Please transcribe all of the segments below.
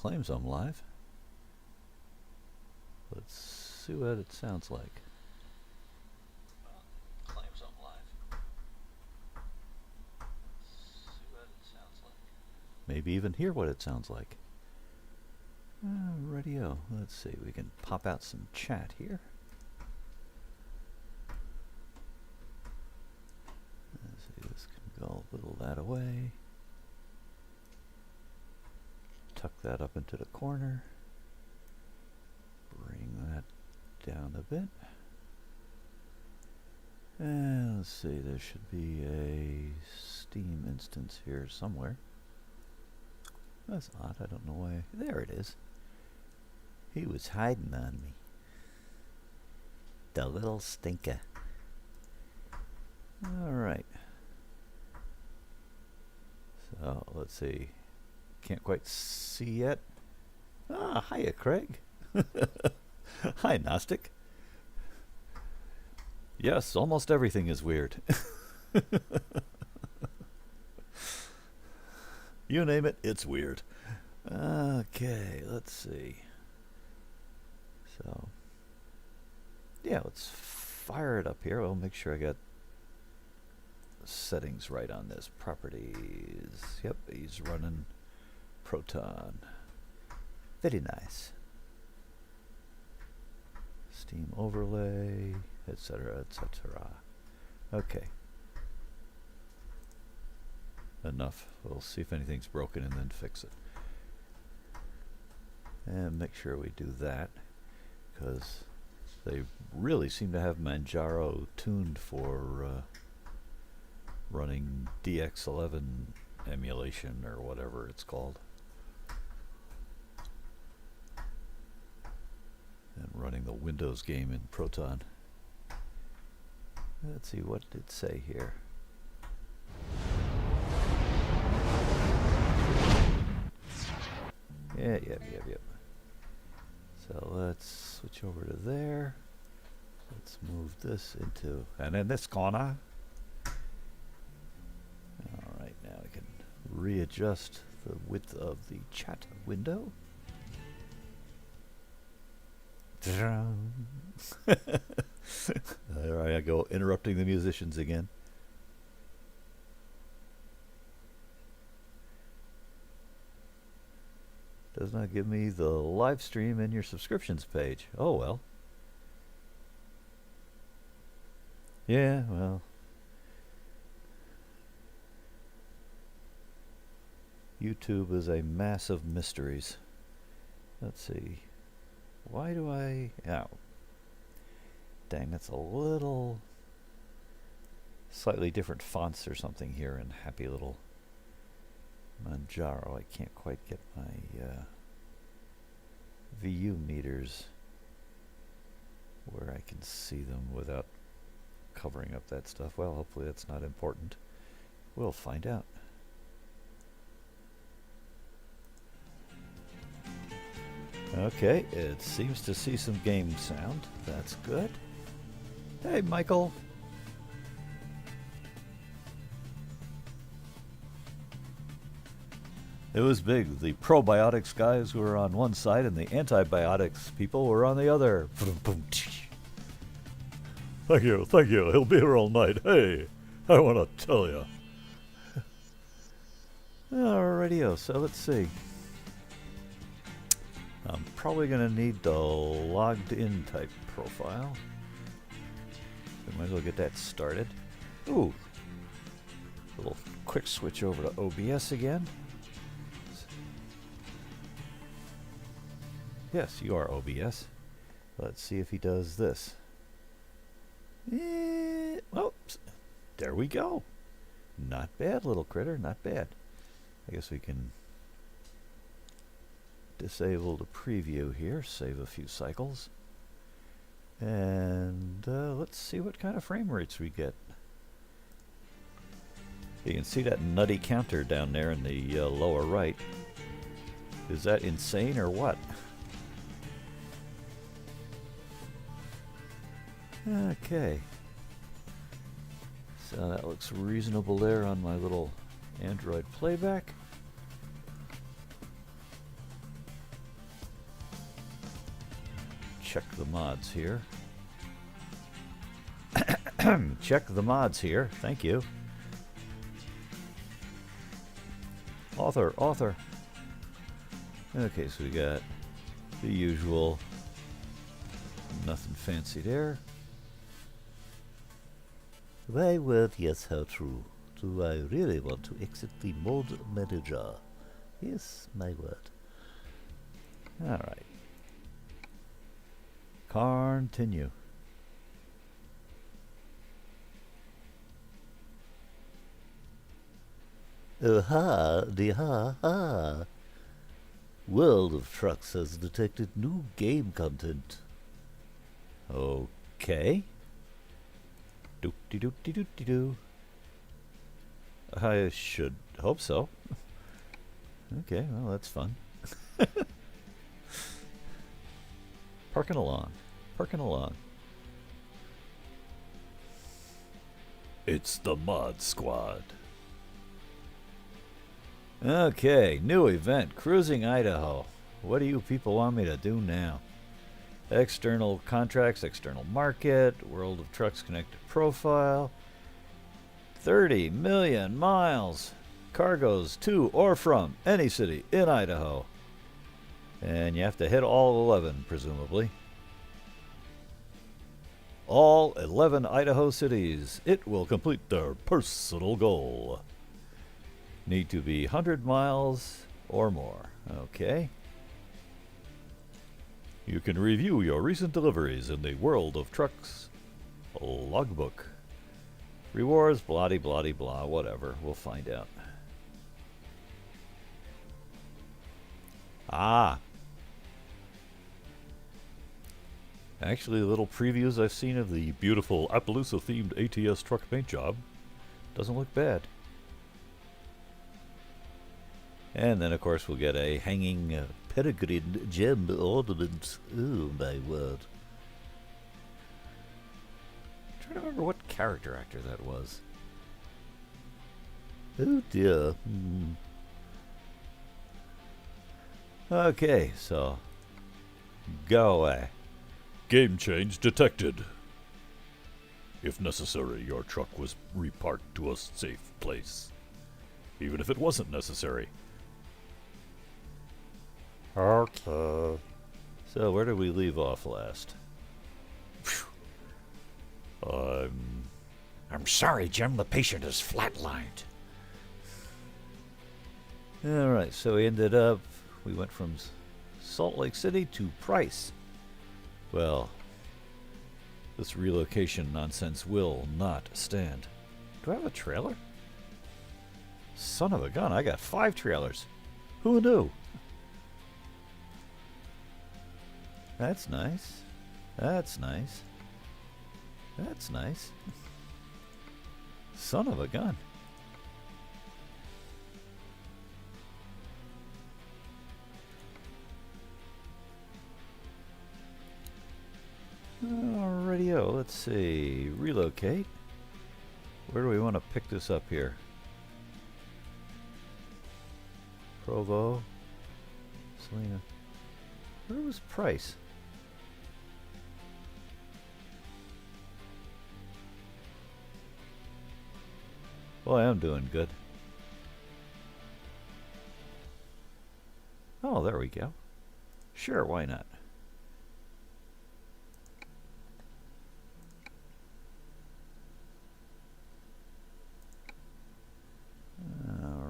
claims I'm live. Let's see what it sounds like. Claims I'm live. See what it sounds like. Maybe even hear what it sounds like. Radio. Let's see. We can pop out some chat here. Let's see. This can go a little that away. Tuck that up into the corner. Bring that down a bit. And let's see, there should be a Steam instance here somewhere. That's odd, I don't know why. There it is. He was hiding on me. The little stinker. Alright. So, let's see. Can't quite see yet. Ah, hiya, Craig. Hi, Gnostic. Yes, almost everything is weird. You name it, it's weird. Okay, let's see. So, yeah, let's fire it up here. I'll make sure I got settings right on this. Properties. Yep, he's running Proton. Very nice. Steam overlay, etc., etc. Okay. Enough. We'll see if anything's broken and then fix it. And make sure we do that, because they really seem to have Manjaro tuned for running DX11 emulation or whatever it's called. And running the Windows game in Proton. Let's see, what did it say here? Yep. So let's switch over to there. Let's move this into, and in this corner. Alright, now we can readjust the width of the chat window. There I go, interrupting the musicians again. Does not give me the live stream in your subscriptions page. Oh well. Yeah, well. YouTube is a mass of mysteries. Let's see. Why do I... Oh. Dang, that's a little... slightly different fonts or something here in Happy Little Manjaro. I can't quite get my VU meters where I can see them without covering up that stuff. Well, hopefully that's not important. We'll find out. Okay, it seems to see some game sound. That's good. Hey, Michael. It was big. The probiotics guys were on one side and the antibiotics people were on the other. Thank you. He'll be here all night. Hey, I want to tell you. Alrighty, so let's see. I'm probably going to need the logged in type profile. We might as well get that started. Ooh. A little quick switch over to OBS again. Yes, you are OBS. Let's see if he does this. Oops. There we go. Not bad, little critter. Not bad. I guess we can disable the preview here, save a few cycles, and let's see what kind of frame rates we get. You can see that nutty counter down there in the lower right. Is that insane or what? Okay, so that looks reasonable there on my little Android playback. check the mods here. Check the mods here. Thank you. Author. Okay, so we got the usual. Nothing fancy there. My word, yes, how true. Do I really want to exit the mod manager? Yes, my word. Alright. Continue. Ha. World of Trucks has detected new game content. Okay. Doop-de-doop-de-doop-de-doo. I should hope so. Okay, well, that's fun. Parking along. It's the Mod Squad. Okay, new event, Cruising Idaho. What do you people want me to do now? External contracts, external market, World of Trucks connected profile. 30 million miles. Cargoes to or from any city in Idaho. And you have to hit all 11, presumably. All 11 Idaho cities. It will complete their personal goal. Need to be 100 miles or more. Okay. You can review your recent deliveries in the World of Trucks logbook. Rewards, blah-de-blah-de-blah, whatever. We'll find out. Actually, little previews I've seen of the beautiful Appaloosa-themed ATS truck paint job. Doesn't look bad. And then, of course, we'll get a hanging peregrine gem ornament. Oh, my word. I'm trying to remember what character actor that was. Oh, dear. Okay, so go away. Game change detected. If necessary, your truck was reparked to a safe place. Even if it wasn't necessary. Okay. So where did we leave off last? I'm sorry, Jim. The patient is flatlined. Alright, so we went from Salt Lake City to Price. Well, this relocation nonsense will not stand. Do I have a trailer? Son of a gun, I got 5 trailers. Who knew? That's nice. That's nice. Son of a gun. Alrighty-o, let's see. Relocate. Where do we want to pick this up here? Provo. Selena. Where was Price? Well, I am doing good. Oh, there we go. Sure, why not?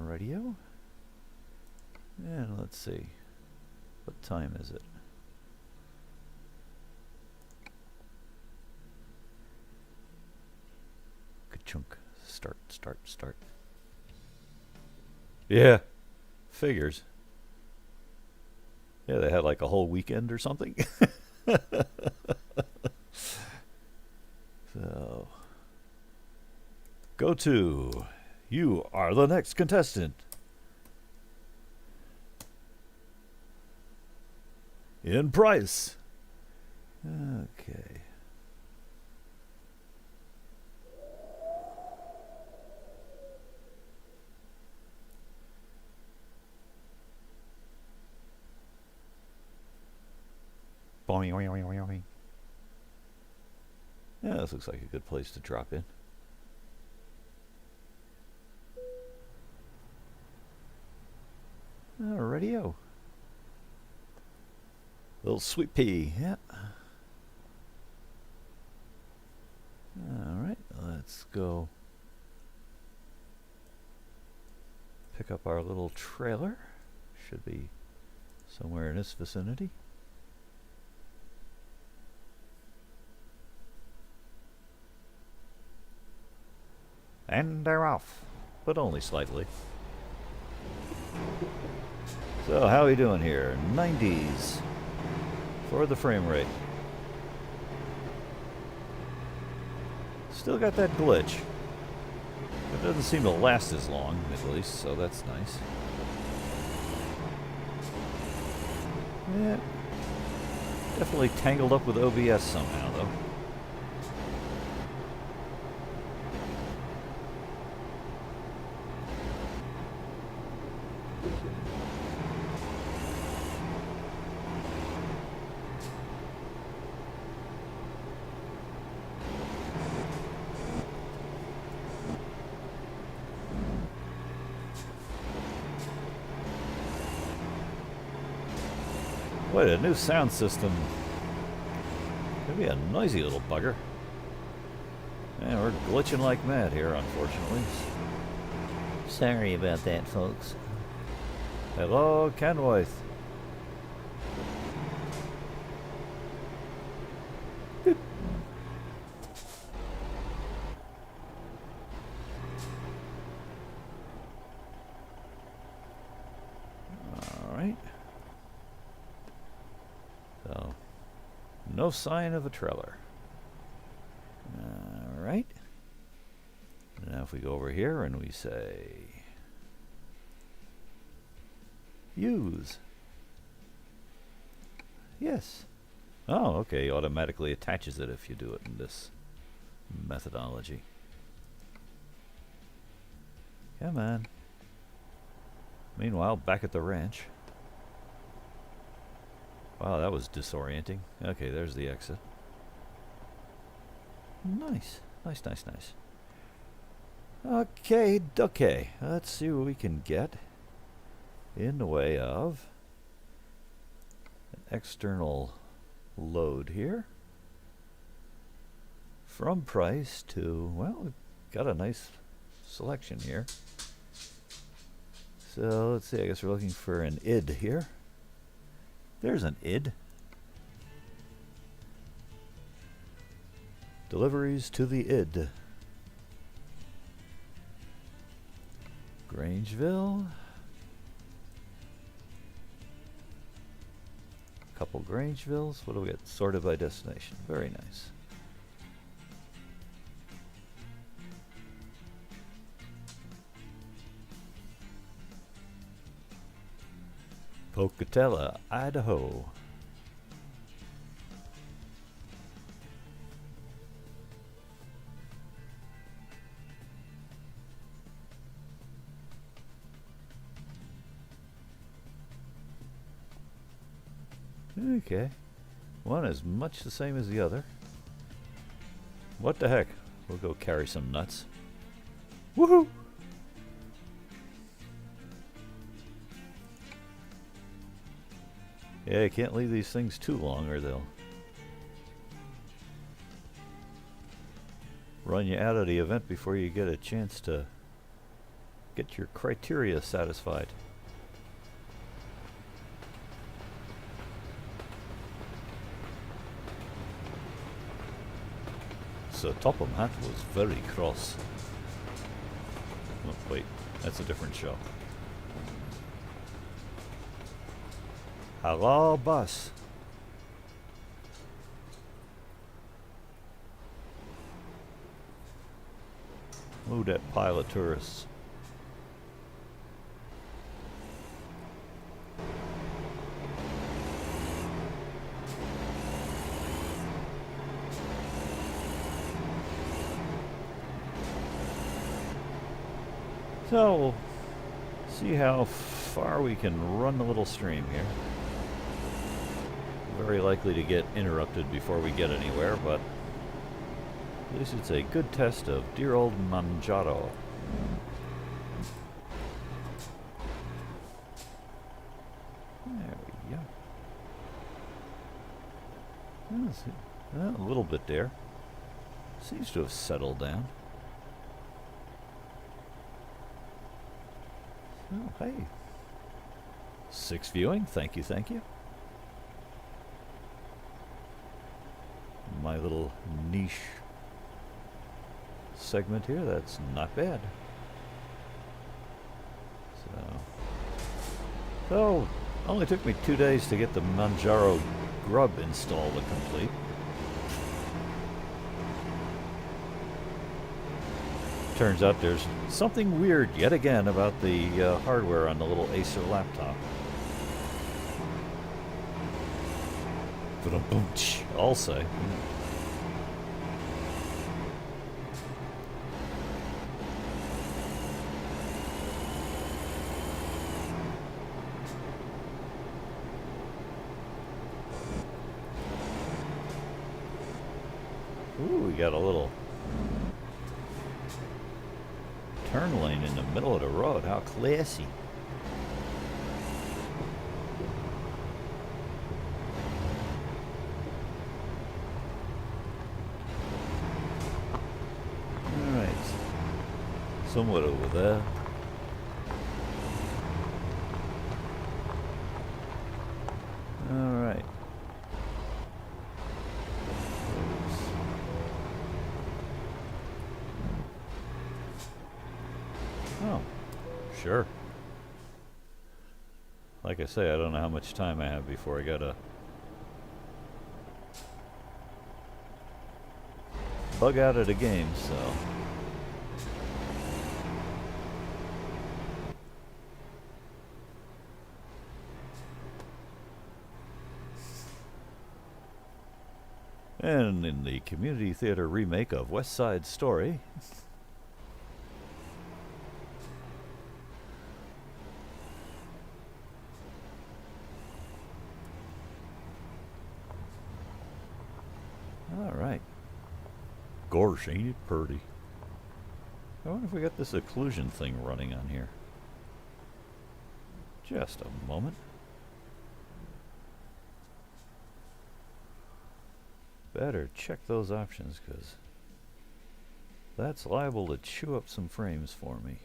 Radio. And let's see. What time is it? Ka-chunk. Start. Yeah. Figures. Yeah, they had like a whole weekend or something. So. Go to. You are the next contestant. In Price. Okay. Boing, boing, boing, boing, boing. Yeah, this looks like a good place to drop in. Alrighty-o. Little sweet pea, yeah. Alright, let's go pick up our little trailer. Should be somewhere in this vicinity. And they're off, but only slightly. So how are we doing here? 90s for the frame rate. Still got that glitch. It doesn't seem to last as long, at least, so that's nice. Yeah. Definitely tangled up with OBS somehow, though. What a new sound system. Gonna be a noisy little bugger. Man, we're glitching like mad here, unfortunately. Sorry about that, folks. Hello, Kenworth. Alright. So, no sign of a trailer. Alright. Now if we go over here and we say use. Yes. Oh, okay. Automatically attaches it if you do it in this methodology. Come on. Meanwhile, back at the ranch. Wow, that was disorienting. Okay, there's the exit. Nice. Nice, nice, nice. Okay, okay. Let's see what we can get in the way of an external load here. From price to, well, we've got a nice selection here. So let's see, I guess we're looking for an id here. There's an id. Deliveries to the id. Grangeville. Couple Grangevilles. What do we get? Sorted by destination. Very nice. Pocatello, Idaho. Okay. One is much the same as the other. What the heck? We'll go carry some nuts. Woohoo! Yeah, you can't leave these things too long or they'll run you out of the event before you get a chance to get your criteria satisfied. So Topham Hatt was very cross. Oh, wait, that's a different show. Hello, bus. Move that pile of tourists. So we'll see how far we can run the little stream here. very likely to get interrupted before we get anywhere, but at least it's a good test of dear old Manjaro. There we go. Well, a little bit there. Seems to have settled down. Oh, hey. 6 viewing. Thank you, thank you. My little niche segment here, that's not bad. So only took me 2 days to get the Manjaro grub install to complete. Turns out there's something weird yet again about the hardware on the little Acer laptop. I'll say. Ooh, we got a little turn lane in the middle of the road. How classy. Alright. Somewhat over there. Alright. Oh, sure. Like I say, I don't know how much time I have before I gotta bug out of the game, so. And in the community theater remake of West Side Story, alright. Gosh, ain't it pretty? I wonder if we got this occlusion thing running on here. Just a moment. Better check those options, because that's liable to chew up some frames for me.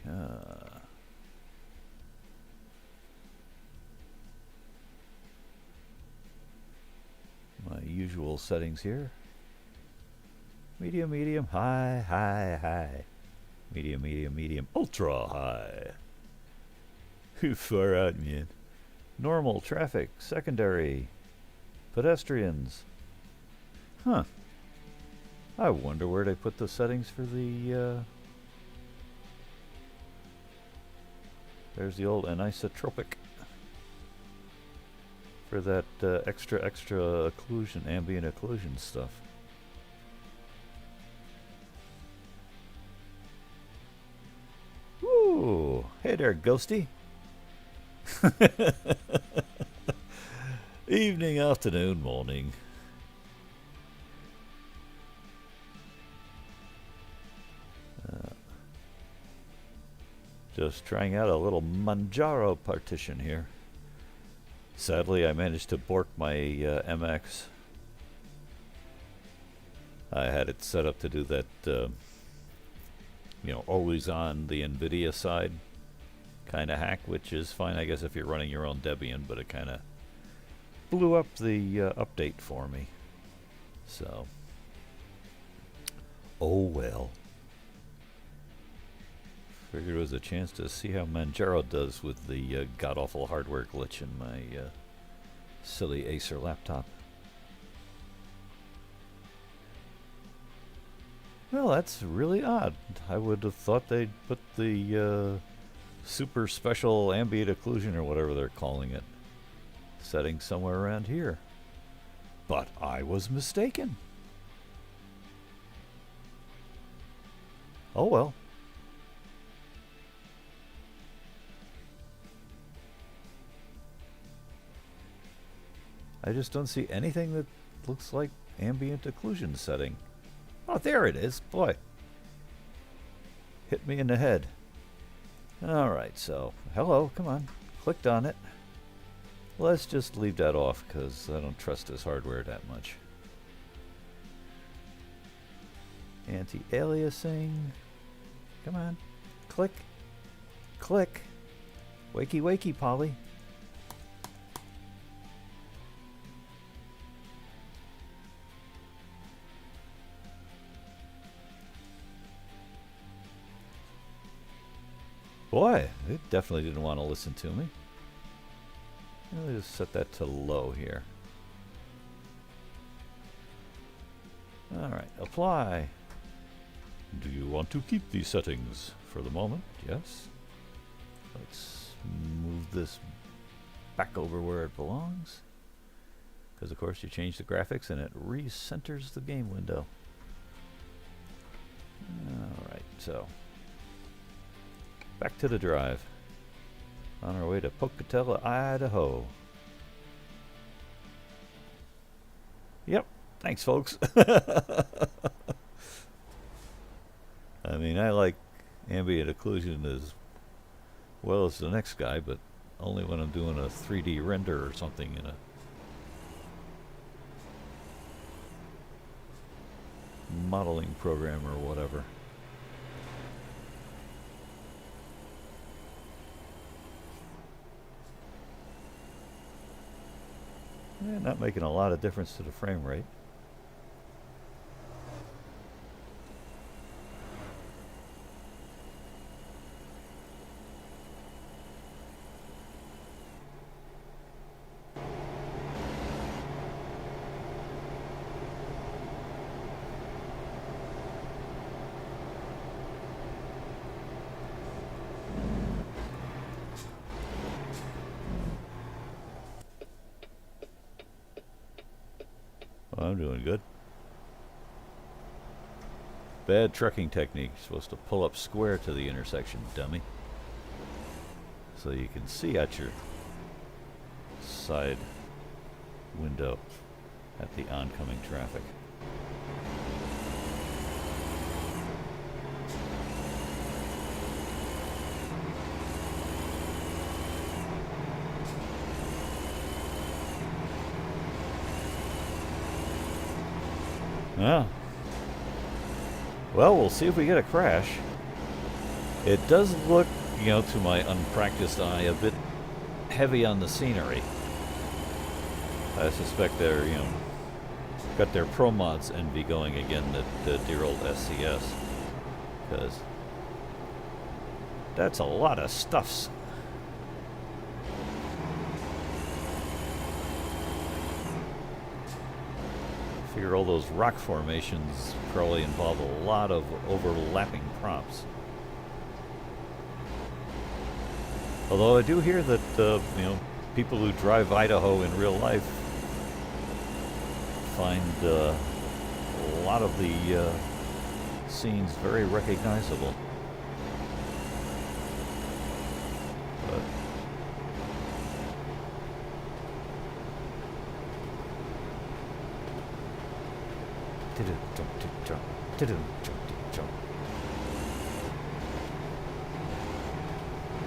My usual settings here. Medium, medium, high, high, high. Medium, medium, medium, ultra high. Far out, man. Normal, traffic, secondary, pedestrians. Huh. I wonder where they put the settings for the, there's the old anisotropic. For that extra occlusion, ambient occlusion stuff. Ooh, hey there, Ghosty. Evening, afternoon, morning. Just trying out a little Manjaro partition here. Sadly, I managed to bork my MX. I had it set up to do that, you know, always on the NVIDIA side kind of hack, which is fine, I guess, if you're running your own Debian, but it kind of blew up the update for me. So, oh well. Figured it was a chance to see how Manjaro does with the god-awful hardware glitch in my silly Acer laptop. Well, that's really odd. I would have thought they'd put the super special ambient occlusion, or whatever they're calling it, setting somewhere around here. But I was mistaken. Oh well. I just don't see anything that looks like ambient occlusion setting. Oh, there it is. Boy. Hit me in the head. Alright, so, hello, come on. Clicked on it. Let's just leave that off because I don't trust this hardware that much. Anti-aliasing. Come on. Click. Click. Wakey wakey, Polly. Boy, it definitely didn't want to listen to me. Let me just set that to low here. Alright, apply. Do you want to keep these settings? For the moment, yes. Let's move this back over where it belongs. Because of course you change the graphics and it recenters the game window. Alright, so back to the drive. On our way to Pocatello, Idaho. Yep, thanks folks. I mean, I like ambient occlusion as well as the next guy, but only when I'm doing a 3D render or something in a modeling program or whatever. Yeah, not making a lot of difference to the frame rate. Well, I'm doing good. Bad trucking technique. You're supposed to pull up square to the intersection, dummy. So you can see out your side window at the oncoming traffic. Yeah. Well, we'll see if we get a crash. It does look, you know, to my unpracticed eye, a bit heavy on the scenery. I suspect they're, you know, got their Pro Mods envy going again, the dear old SCS. Because that's a lot of stuffs. I figure all those rock formations probably involve a lot of overlapping props. Although I do hear that, you know, people who drive Idaho in real life find a lot of the scenes very recognizable. But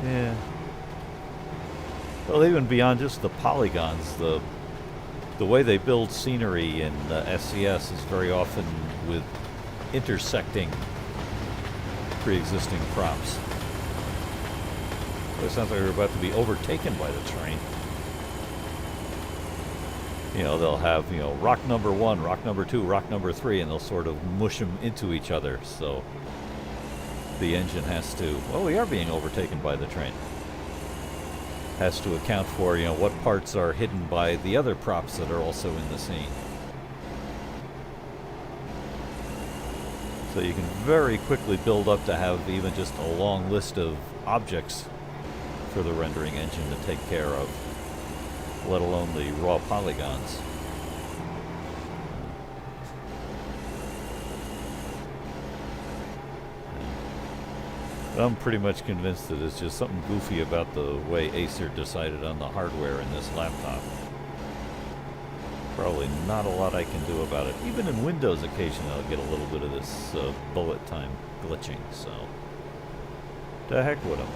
yeah. Well, even beyond just the polygons, the way they build scenery in SCS is very often with intersecting pre-existing props. It sounds like we're about to be overtaken by the train. You know, they'll have, you know, rock number 1, rock number 2, rock number 3, and they'll sort of mush them into each other, so the engine has to, well, we are being overtaken by the train. Has to account for, you know, what parts are hidden by the other props that are also in the scene. So you can very quickly build up to have even just a long list of objects for the rendering engine to take care of, let alone the raw polygons. I'm pretty much convinced that it's just something goofy about the way Acer decided on the hardware in this laptop. Probably not a lot I can do about it. Even in Windows, occasionally I'll get a little bit of this bullet time glitching, so to heck with them.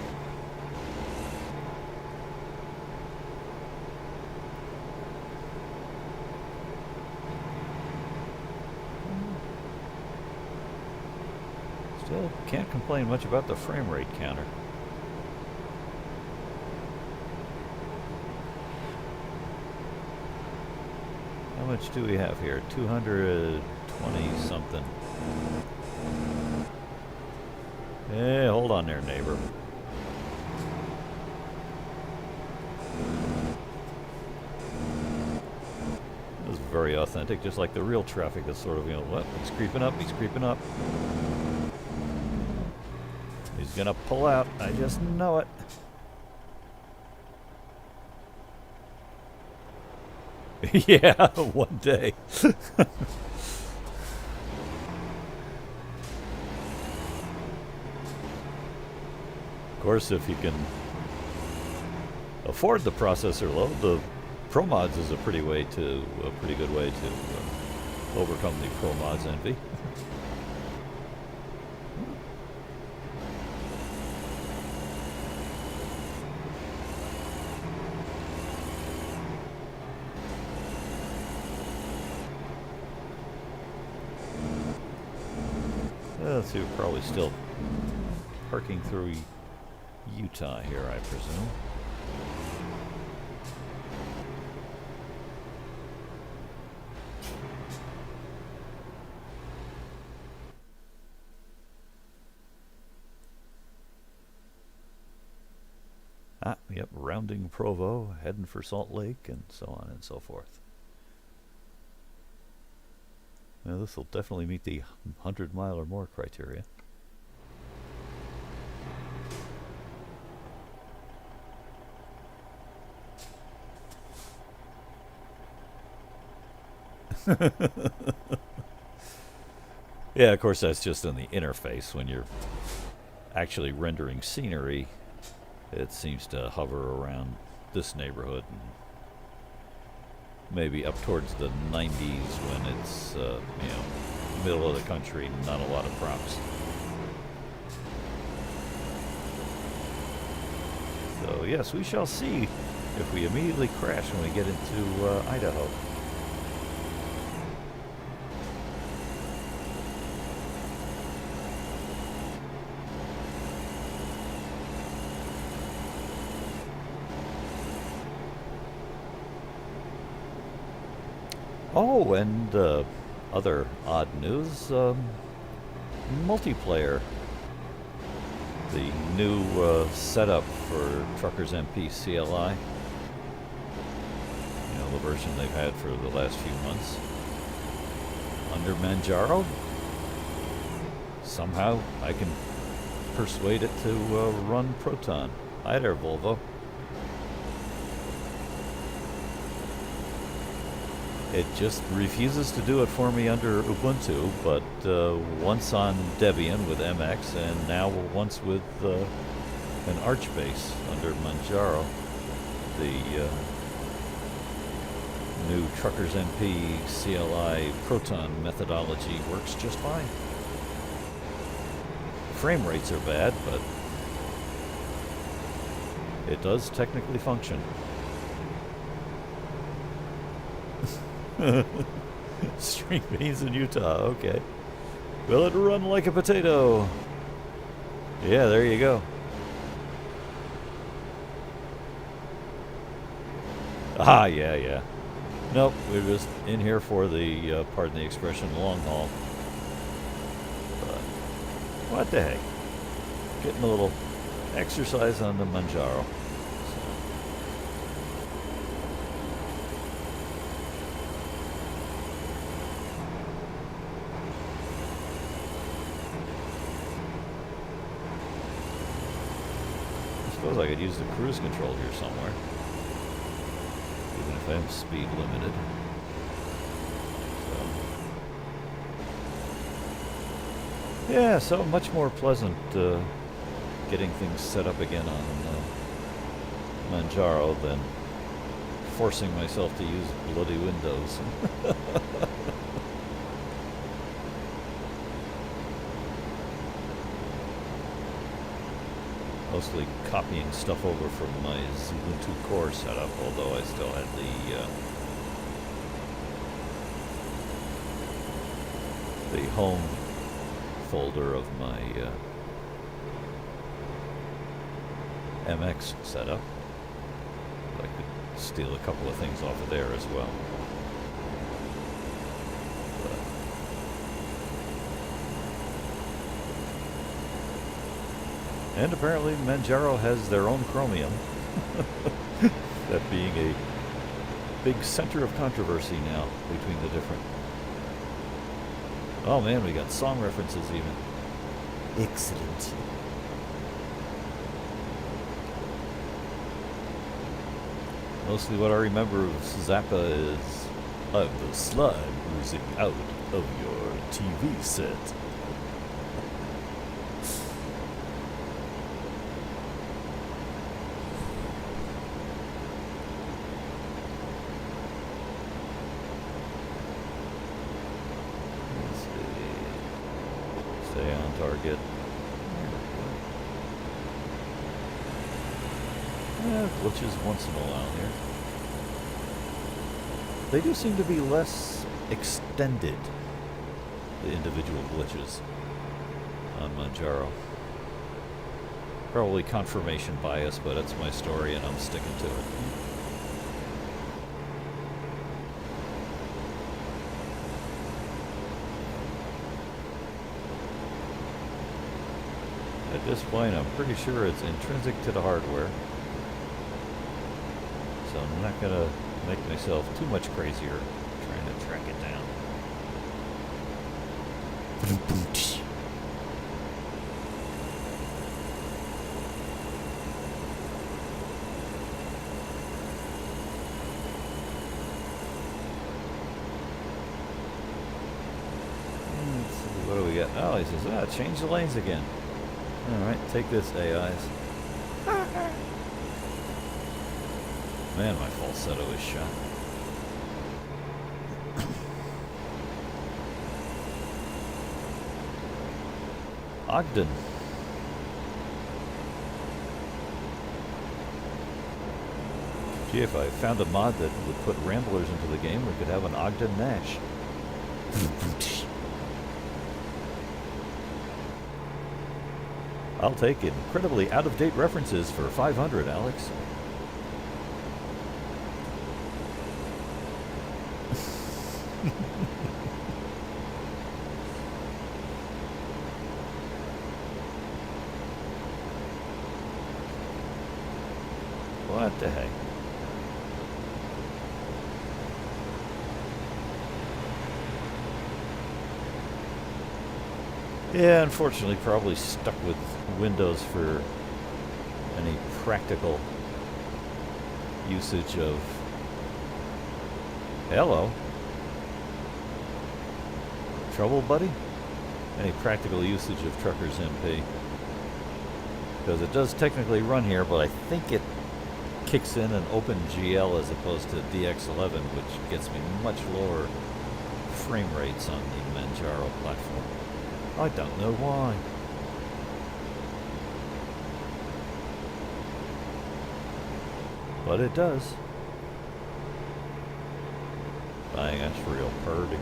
Still can't complain much about the frame rate counter. How much do we have here? 220 something. Hey, hold on there, neighbor. This is very authentic, just like the real traffic that's sort of, you know, what? He's creeping up, he's creeping up. He's gonna pull out, I just know it. Yeah, one day. Of course, if you can afford the processor load, the Pro Mods is a pretty good way to overcome the Pro Mods envy. Let's see, we're probably still parking through Utah here, I presume. Ah, yep, rounding Provo, heading for Salt Lake, and so on and so forth. Now, this will definitely meet the 100-mile or more criteria. Yeah, of course, that's just in the interface. When you're actually rendering scenery, it seems to hover around this neighborhood and maybe up towards the 90s when it's, you know, middle of the country, not a lot of props. So, yes, we shall see if we immediately crash when we get into Idaho. Oh, and other odd news, multiplayer. The new setup for Truckers MP CLI. You know, the version they've had for the last few months. Under Manjaro. Somehow I can persuade it to run Proton. Hi there, Volvo. It just refuses to do it for me under Ubuntu, but once on Debian with MX, and now once with an Archbase under Manjaro, the new Truckers MP CLI Proton methodology works just fine. Frame rates are bad, but it does technically function. String beans in Utah, okay. Will it run like a potato? Yeah, there you go. Ah, yeah. Nope, we're just in here for the, pardon the expression, long haul. But what the heck? Getting a little exercise on the Manjaro. I suppose I could use the cruise control here somewhere, even if I'm speed limited. So. Yeah, so much more pleasant getting things set up again on Manjaro than forcing myself to use bloody Windows. Mostly copying stuff over from my Ubuntu core setup, although I still had the home folder of my MX setup. I could steal a couple of things off of there as well. And apparently Manjaro has their own Chromium. That being a big center of controversy now between the different... Oh man, we got song references even. Excellent. Mostly what I remember of Zappa is, I'm the slime oozing out of your TV set. Let's see. Stay on target. Glitches once in a while here. They do seem to be less extended, the individual glitches on Manjaro. Probably confirmation bias, but it's my story and I'm sticking to it. At this point, I'm pretty sure it's intrinsic to the hardware. So I'm not going to make myself too much crazier trying to track it down. Let's see, what do we got? Oh, he says, change the lanes again. Alright, take this, AIs. Man, my falsetto is shot. Ogden. Gee, if I found a mod that would put Ramblers into the game, we could have an Ogden Nash. I'll take incredibly out-of-date references for 500, Alex. What the heck? Yeah, unfortunately, probably stuck with Windows for any practical usage of... Hello? Trouble, buddy? Any practical usage of Truckers MP? Because it does technically run here, but I think it kicks in an OpenGL as opposed to DX11, which gets me much lower frame rates on the Manjaro platform. I don't know why. But it does. Dang, that's real purdy.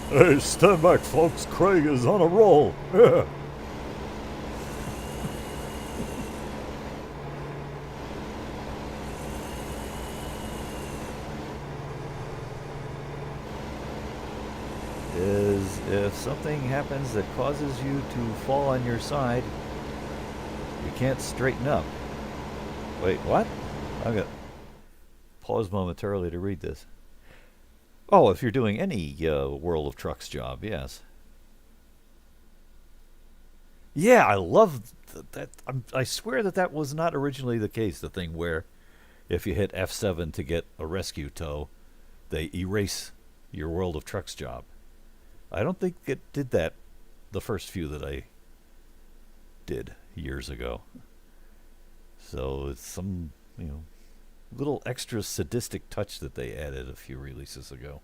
Hey, stand back, folks. Craig is on a roll. Yeah. Is if something happens that causes you to fall on your side, you can't straighten up. Wait, what? I'm going to pause momentarily to read this. Oh, if you're doing any World of Trucks job, yes. Yeah, I love that. I swear that was not originally the case, the thing where if you hit F7 to get a rescue tow, they erase your World of Trucks job. I don't think it did that the first few that I did years ago. So it's some, little extra sadistic touch that they added a few releases ago.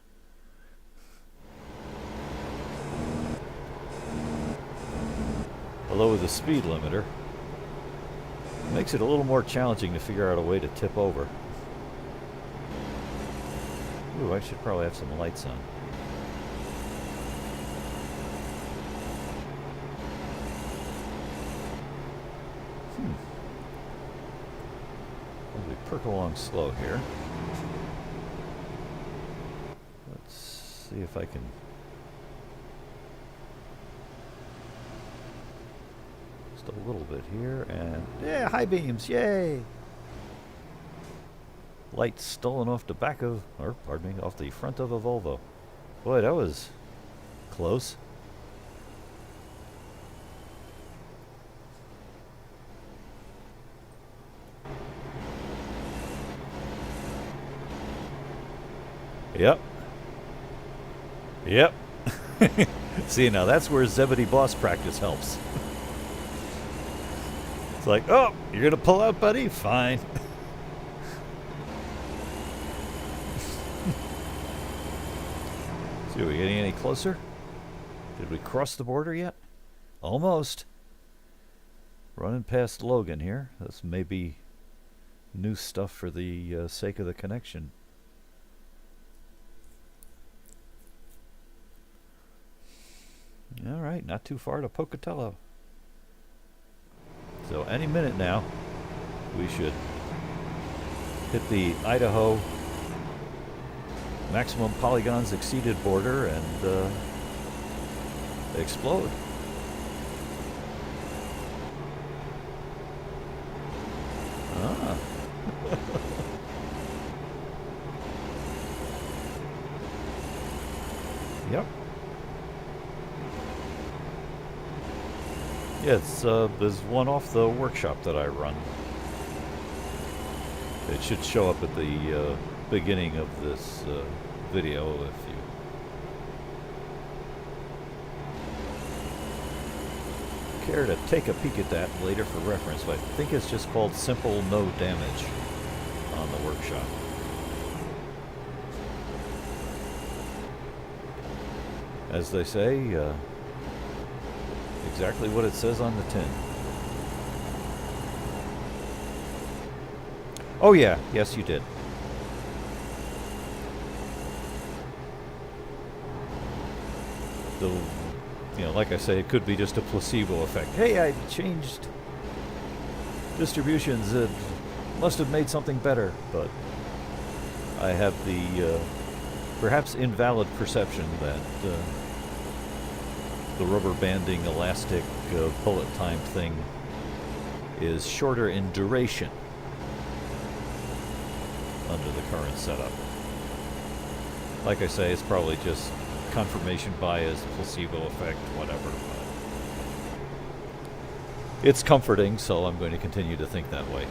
Although with the speed limiter, it makes it a little more challenging to figure out a way to tip over. Ooh, I should probably have some lights on. As we perk along slow here. Let's see if I can... Just a little bit here, and... Yeah, high beams, yay! Lights stolen off the back of... Or, pardon me, off the front of a Volvo. Boy, that was... close. Yep. Yep. See, now that's where Zebedee boss practice helps. It's like, oh, you're going to pull out, buddy? Fine. See, are we getting any closer? Did we cross the border yet? Almost. Running past Logan here. This may be new stuff for the sake of the connection. All right, not too far to Pocatello. So any minute now, we should hit the Idaho maximum polygons exceeded border and explode. Ah. Yep. Yeah, there's one off the workshop that I run. It should show up at the beginning of this video if you care to take a peek at that later for reference. But I think it's just called Simple No Damage on the workshop. As they say, exactly what it says on the tin. Oh yeah, yes you did. Though, like I say, it could be just a placebo effect. Hey, I changed distributions. It must have made something better, but I have the perhaps invalid perception that the rubber banding elastic bullet time thing is shorter in duration under the current setup. Like I say, it's probably just confirmation bias, placebo effect, whatever. It's comforting, so I'm going to continue to think that way.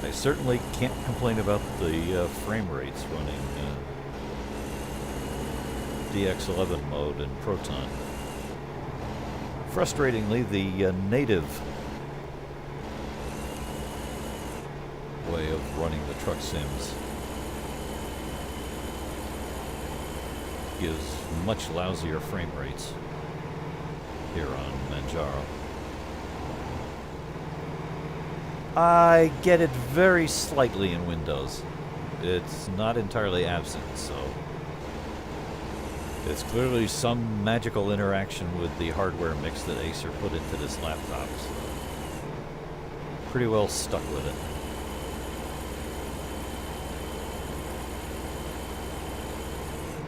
I certainly can't complain about the frame rates running DX11 mode in Proton. Frustratingly, the native way of running the truck sims gives much lousier frame rates here on Manjaro. I get it very slightly in Windows. It's not entirely absent, so it's clearly some magical interaction with the hardware mix that Acer put into this laptop, so pretty well stuck with it.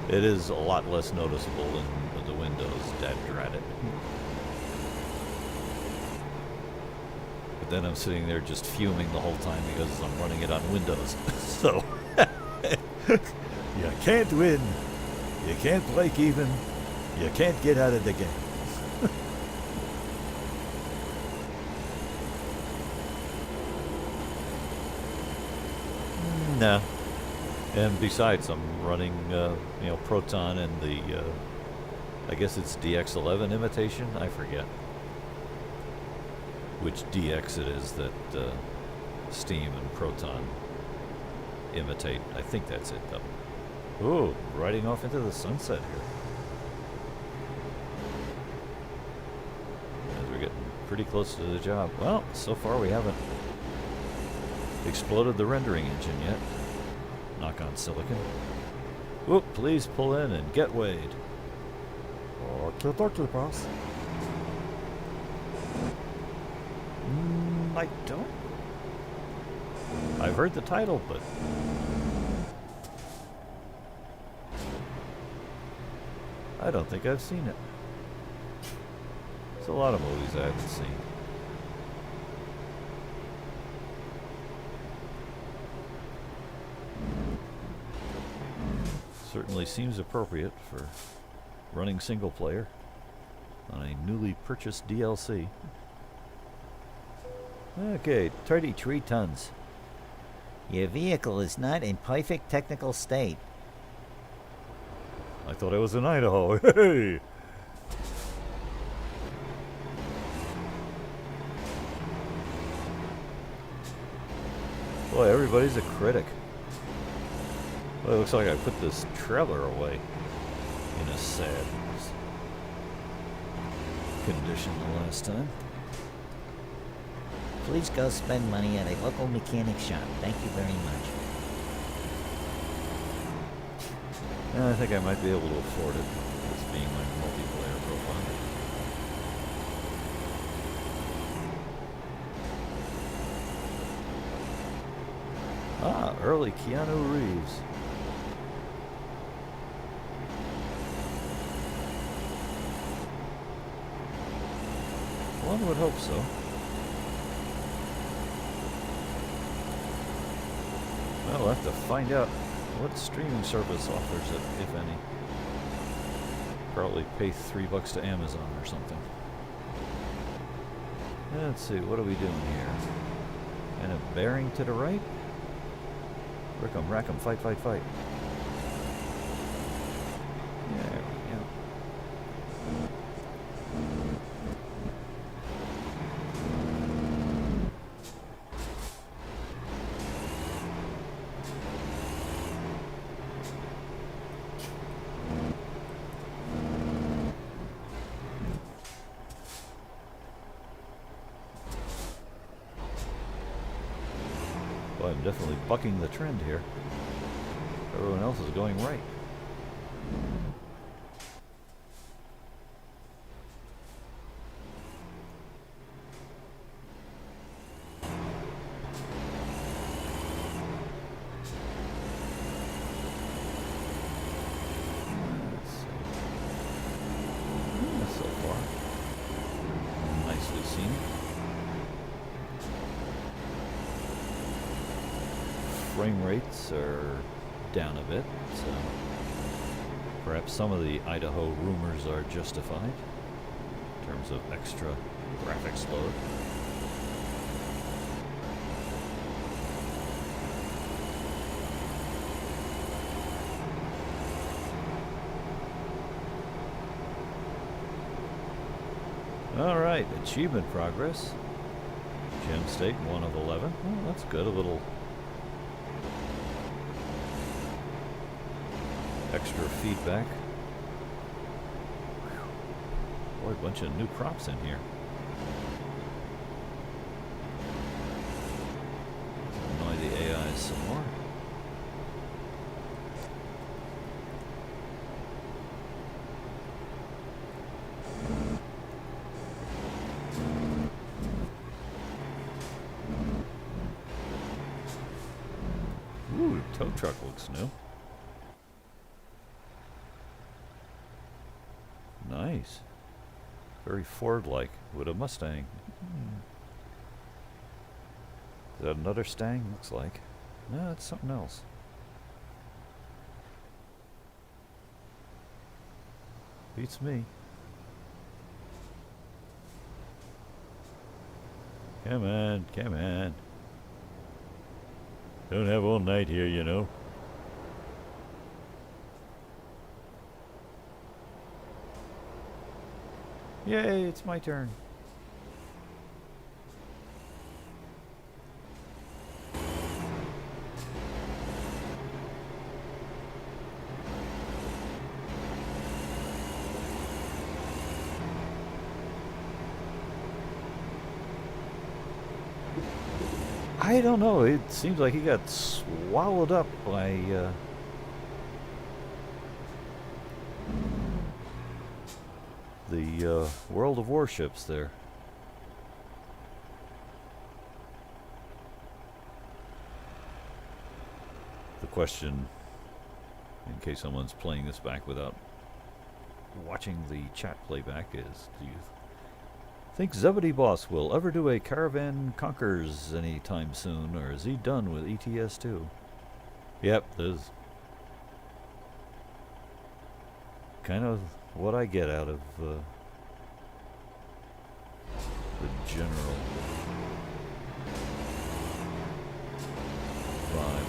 It is a lot less noticeable than the Windows, drat it. But then I'm sitting there just fuming the whole time because I'm running it on Windows. So, you can't win. You can't break even. You can't get out of the game. No. And besides, I'm running, Proton and the, I guess it's DX11 imitation. I forget which DX it is that Steam and Proton imitate. I think that's it, though. Ooh, riding off into the sunset here. As we're getting pretty close to the job. Well, so far we haven't exploded the rendering engine yet. Knock on silicon. Whoop, please pull in and get weighed. Okay, boss. I don't. I've heard the title, but I don't think I've seen it. There's a lot of movies I haven't seen. Certainly seems appropriate for running single player on a newly purchased DLC. Okay, 33 tons. Your vehicle is not in perfect technical state. I thought I was in Idaho. Hey! Boy, everybody's a critic. Well, it looks like I put this trailer away in a sad condition the last time. Please go spend money at a local mechanic shop. Thank you very much. Yeah, I think I might be able to afford it, this being my multiplayer profile. Ah, early Keanu Reeves. One would hope so. Well, we'll have to find out what streaming service offers it, if any. Probably pay $3 to Amazon or something. Let's see, what are we doing here? And a bearing to the right? Rick 'em, rack 'em, fight, fight, fight. There we go. Well, I'm definitely bucking the trend here. Everyone else is going right. Let's see. Yeah, so far, nicely seen. Frame rates are down a bit, so perhaps some of the Idaho rumors are justified in terms of extra graphics load. All right, achievement progress. Gem stake 1 of 11. Well, that's good. A little extra feedback. Boy, a bunch of new props in here. Annoy the AIs some more. Ooh, tow truck looks new. Nice. Very Ford-like with a Mustang. Is that another Stang? Looks like. No, it's something else. Beats me. Come on, come on. Don't have all night here, you know. Yay, it's my turn. I don't know. It seems like he got swallowed up by the World of Warships there. The question, in case someone's playing this back without watching the chat playback, is: do you think Zebedee Boss will ever do a Caravan Conquers anytime soon, or is he done with ETS 2? Yep, there's kind of what I get out of the general vibe.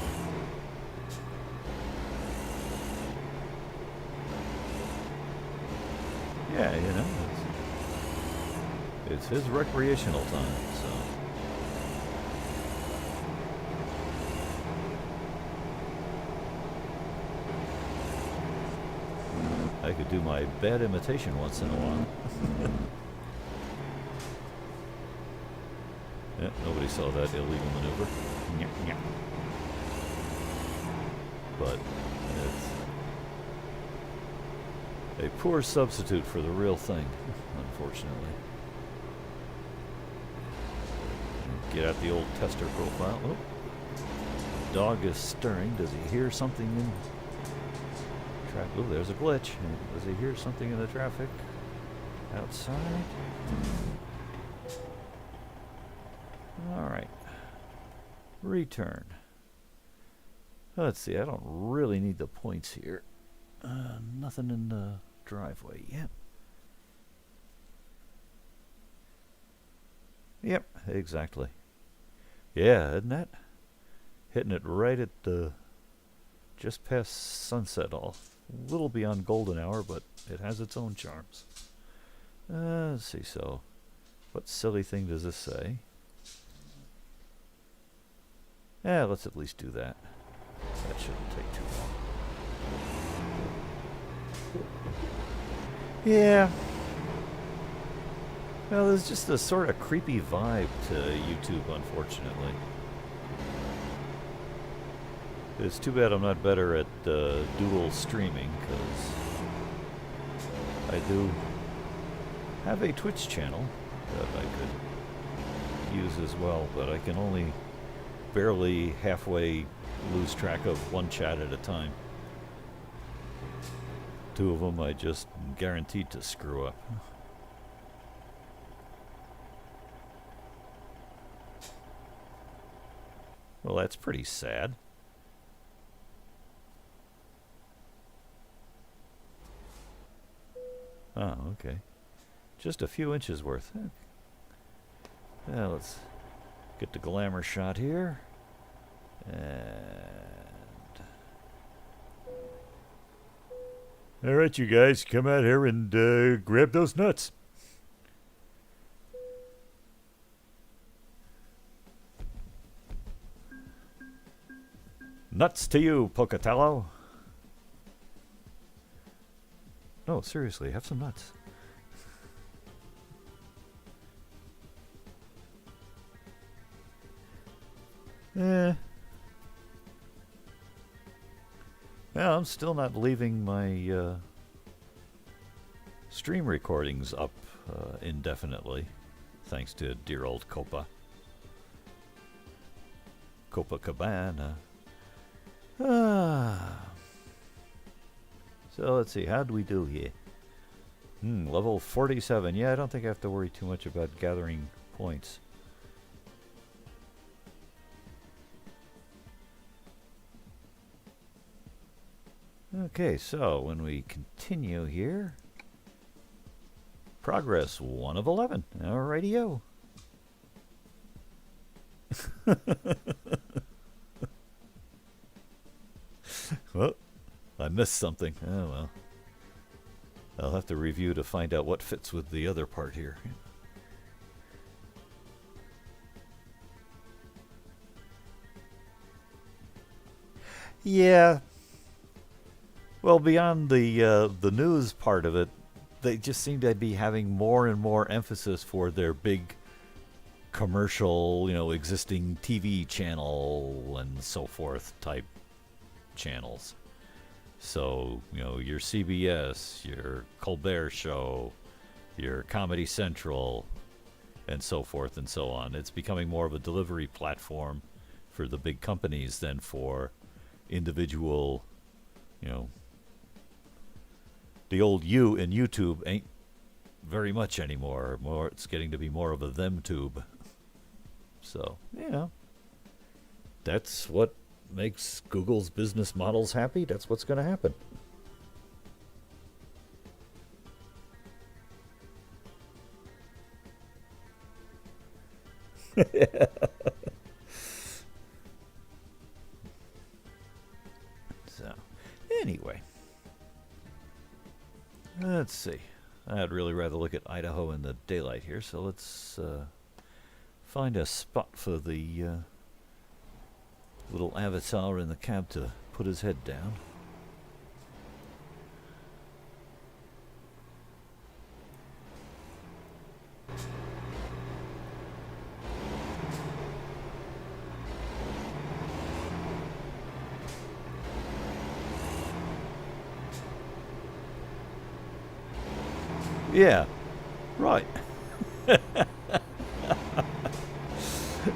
Yeah, you know, it's his recreational time, so. I could do my bad imitation once in a while. Yeah, nobody saw that illegal maneuver. But it's a poor substitute for the real thing, unfortunately. Get out the old tester profile. Oh. Dog is stirring. Does he hear something in traffic? Oh, there's a glitch. Does he hear something in the traffic outside? All right. Return. Let's see. I don't really need the points here. Nothing in the driveway yet. Yep, exactly. Yeah, isn't that? Hitting it right at the just past sunset, all a little beyond golden hour, but it has its own charms. Let's see. So, what silly thing does this say? Yeah, let's at least do that. That shouldn't take too long. Yeah. Well, there's just a sort of creepy vibe to YouTube, unfortunately. It's too bad I'm not better at dual streaming, because I do have a Twitch channel that I could use as well, but I can only barely halfway lose track of one chat at a time. Two of them I just guaranteed to screw up. Well, that's pretty sad. Oh, okay. Just a few inches worth. Now let's get the glamour shot here. And All right, you guys, come out here and grab those nuts. nuts to you, Pocatello. No, seriously, have some nuts. Well, I'm still not leaving my stream recordings up indefinitely, thanks to dear old Copacabana. So let's see, how do we do here? Level 47. Yeah, I don't think I have to worry too much about gathering points. Okay, so when we continue here, progress 1 of 11. Alrighty-o. missed something. Oh well. I'll have to review to find out what fits with the other part here. Yeah. Well, beyond the news part of it, they just seem to be having more and more emphasis for their big commercial, existing TV channel and so forth type channels. So, your CBS, your Colbert Show, your Comedy Central, and so forth and so on. It's becoming more of a delivery platform for the big companies than for individual, the old U in YouTube ain't very much anymore. It's getting to be more of a them tube. So, that's what makes Google's business models happy. That's what's going to happen. So, anyway, let's see. I'd really rather look at Idaho in the daylight here, so let's find a spot for the little avatar in the cab to put his head down. Yeah, right.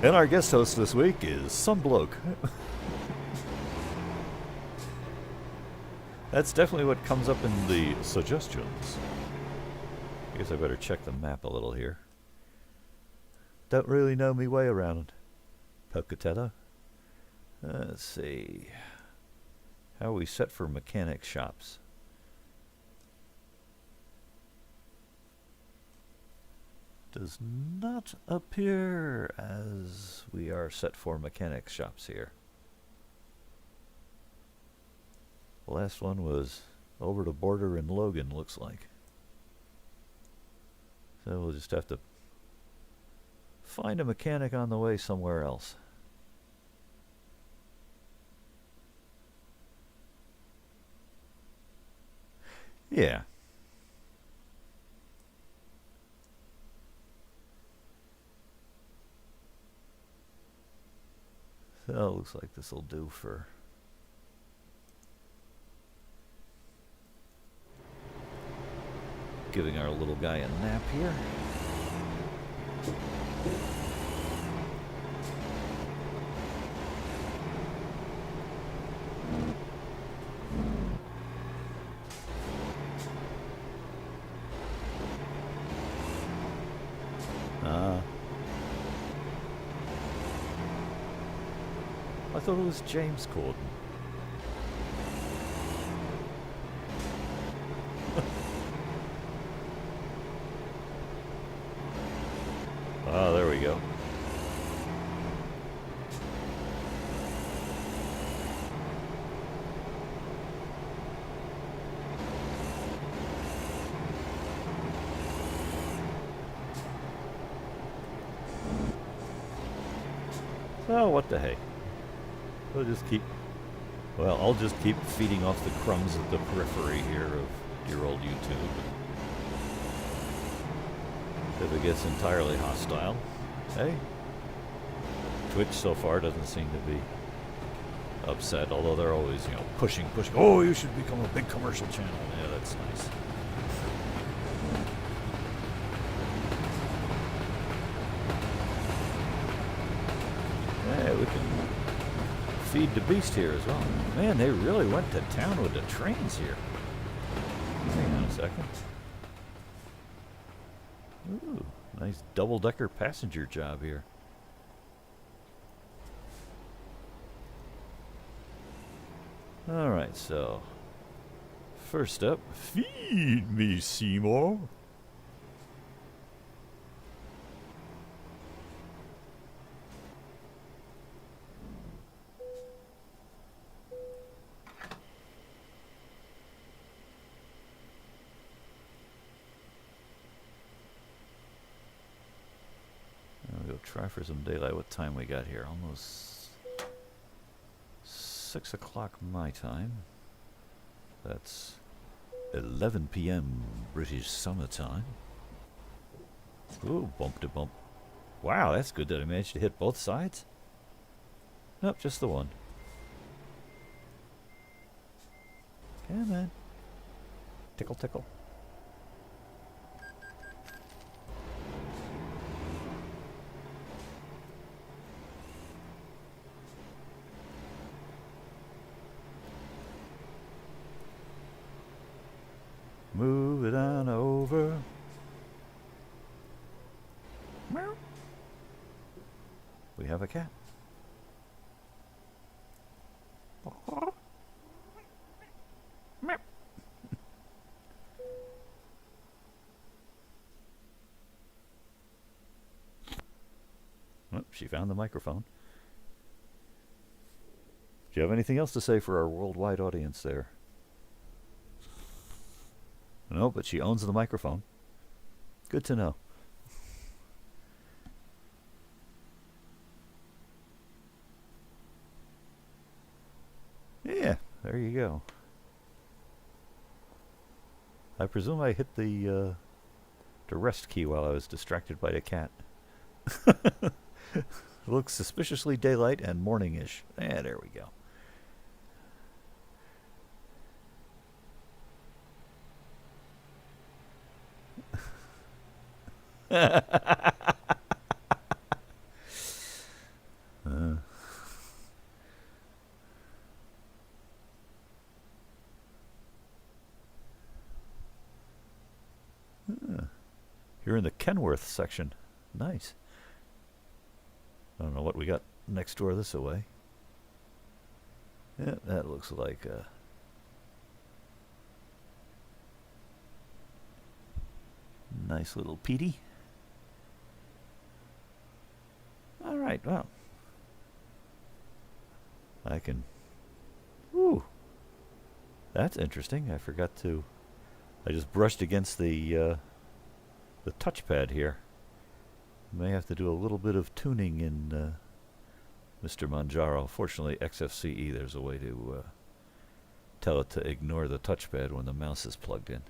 And our guest host this week is some bloke. That's definitely what comes up in the suggestions. I guess I better check the map a little here. Don't really know me way around Pocatello. Let's see. How are we set for mechanic shops? Does not appear as we are set for mechanic shops here. The last one was over the border in Logan, looks like. So we'll just have to find a mechanic on the way somewhere else. Yeah. So it looks like this will do for giving our little guy a nap here. I thought it was James Corden. Ah, there we go. Oh, what the hey. We'll just keep... Well, I'll just keep feeding off the crumbs at the periphery here of your old YouTube. If it gets entirely hostile, hey. Twitch so far doesn't seem to be upset, although they're always, pushing. Oh, you should become a big commercial channel. Yeah, that's nice. Yeah, we can feed the beast here as well. Man, they really went to town with the trains here. Hang on a second. Ooh, nice double-decker passenger job here. Alright, so first up, feed me, Seymour. try for some daylight. What time we got here? Almost 6 o'clock my time. That's 11 p.m. British summertime. Ooh, bump to bump. Wow, that's good that I managed to hit both sides. Nope, just the one. Come on. Tickle, tickle. Move it on over. Meow. We have a cat. Meow. Oh, she found the microphone. Do you have anything else to say for our worldwide audience there? No, but she owns the microphone. Good to know. Yeah, there you go. I presume I hit the rest key while I was distracted by the cat. It looks suspiciously daylight and morning-ish. Yeah, there we go. You're in the Kenworth section. Nice. I don't know what we got next door this away. Yeah, that looks like a nice little Petey. All right, well, I can. Ooh, that's interesting. I forgot to. I just brushed against the touchpad here. May have to do a little bit of tuning in Mr. Manjaro. Fortunately, XFCE, there's a way to tell it to ignore the touchpad when the mouse is plugged in.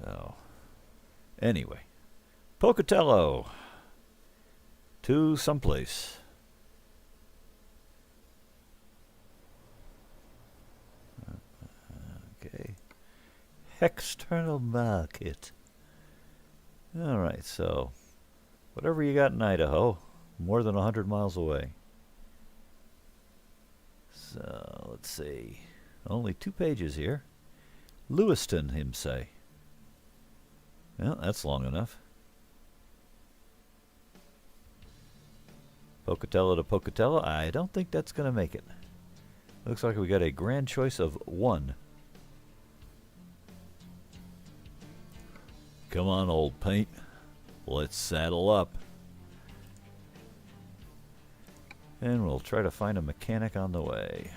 So, anyway, Pocatello to someplace. Okay. External market. All right, so whatever you got in Idaho, more than 100 miles away. So let's see. Only 2 pages here. Lewiston, him say. Well, that's long enough. Pocatello to Pocatello. I don't think that's going to make it. Looks like we got a grand choice of 1. Come on, old paint. Let's saddle up. And we'll try to find a mechanic on the way.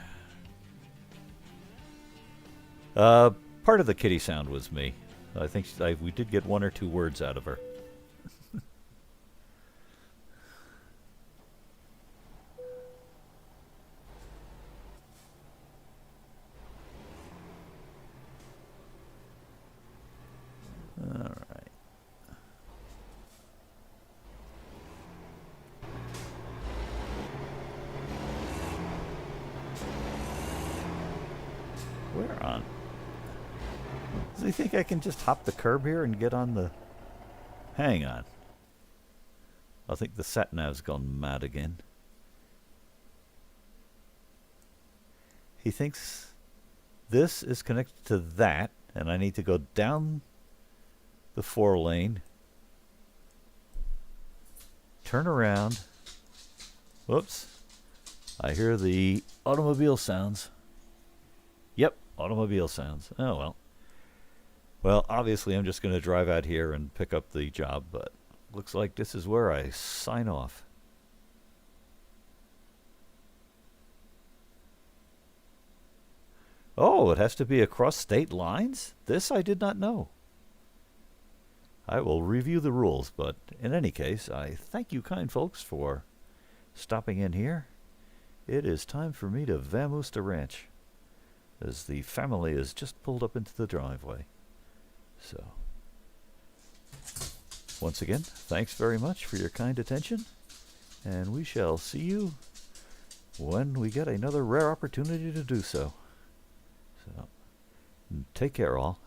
Part of the kitty sound was me. I think we did get 1 or 2 words out of her. All right. Where on? Does he think I can just hop the curb here and get on the... Hang on. I think the sat-nav's gone mad again. He thinks this is connected to that, and I need to go down the 4-lane, turn around. Whoops. I hear the automobile sounds. Yep, automobile sounds. Oh, well. Well, obviously I'm just going to drive out here and pick up the job, but looks like this is where I sign off. Oh, it has to be across state lines? This I did not know. I will review the rules, but in any case, I thank you kind folks for stopping in here. It is time for me to vamoose the ranch, as the family has just pulled up into the driveway. So, once again, thanks very much for your kind attention, and we shall see you when we get another rare opportunity to do so. So, take care all.